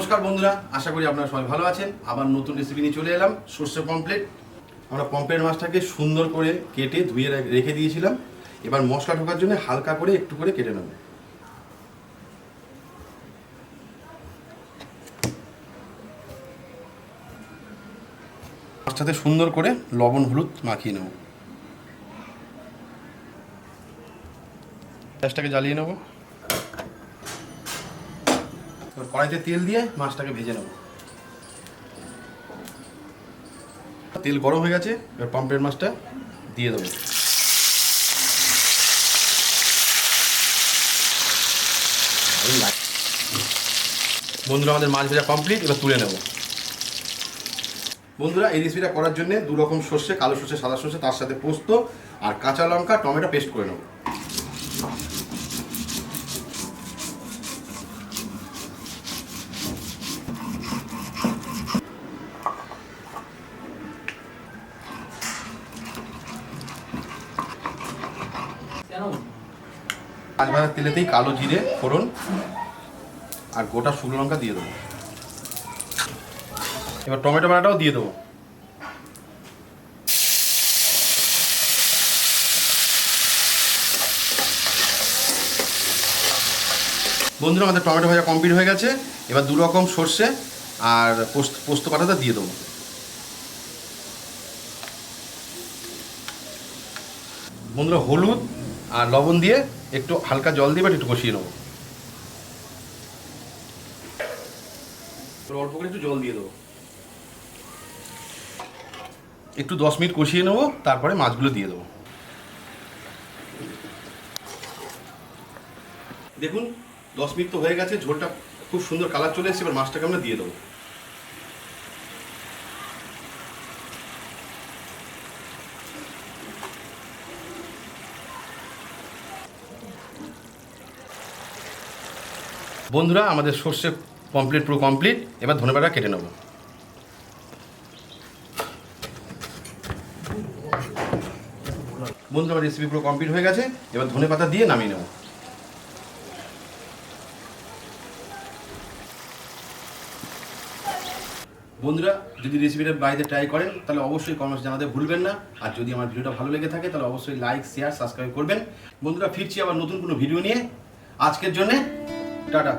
নমস্কার বন্ধুরা, আশা করি আপনারা সবাই ভালো আছেন। আবার নতুন রেসিপি নিয়ে চলে এলাম, সর্ষে পমফ্লেট। আমরা পমফ্লেট মাছটাকে সুন্দর করে কেটে ধুয়ে রেখে দিয়েছিলাম। এবার মশলা ঢোকার জন্য হালকা করে একটু করে কেটে নেব। মাছটাতে সুন্দর করে লবণ হলুদ মাখিয়ে নেব। গ্যাসটাকে জ্বালিয়ে নেব। এবার কড়াইতে তেল দিয়ে মাছটাকে ভেজে নেব। তেল গরম হয়ে গেছে, এবার পমফ্লেট মাছটা দিয়ে দেবো। বন্ধুরা, আমাদের মাছ ভাজা কমপ্লিট, এবার তুলে নেব। বন্ধুরা, এই রেসিপিটা করার জন্য দু রকম সর্ষে, কালো সর্ষে, সাদা সর্ষে, তার সাথে পোস্ত আর কাঁচা লঙ্কা টমেটো পেস্ট করে নেব। মাছ ভাজার তেলেতেই কালো জিরে ফোড়ন আর গোটা শুকনো লঙ্কা দিয়ে দেবো। এবার টমেটো বাটাটাও দিয়ে দেবো। বন্ধুরা, আমাদের টমেটো ভাজা কমপ্লিট হয়ে গেছে। এবার দু রকম সর্ষে আর পোস্ত বাটাটা দিয়ে দেবো। বন্ধুরা, হলুদ আর লবণ দিয়ে একটু হালকা জল দিয়ে একটু কষিয়ে নেবো। অল্প করে একটু জল দিয়ে দেবো। একটু 10 মিনিট কষিয়ে নেবো, তারপরে মাছগুলো দিয়ে দেবো। দেখুন, 10 মিনিট তো হয়ে গেছে, ঝোলটা খুব সুন্দর কালার চলে এসেছে। এবার মাছটাকে আমরা দিয়ে দেবো। বন্ধুরা, আমাদের সর্ষে পমফ্লেট পুরো কমপ্লিট। এবার ধনেপাতা কেটে নেব। বন্ধুরা, আমার রেসিপি পুরো কমপ্লিট হয়ে গেছে। এবার ধনেপাতা দিয়ে নামিয়ে নেব। বন্ধুরা, যদি রেসিপিটা বাড়িতে ট্রাই করেন তাহলে অবশ্যই কমেন্টস জানাতে ভুলবেন না। আর যদি আমার ভিডিওটা ভালো লেগে থাকে তাহলে অবশ্যই লাইক, শেয়ার, সাবস্ক্রাইব করবেন। বন্ধুরা, ফিরছি আবার নতুন কোনো ভিডিও নিয়ে। আজকের জন্যে টাটা।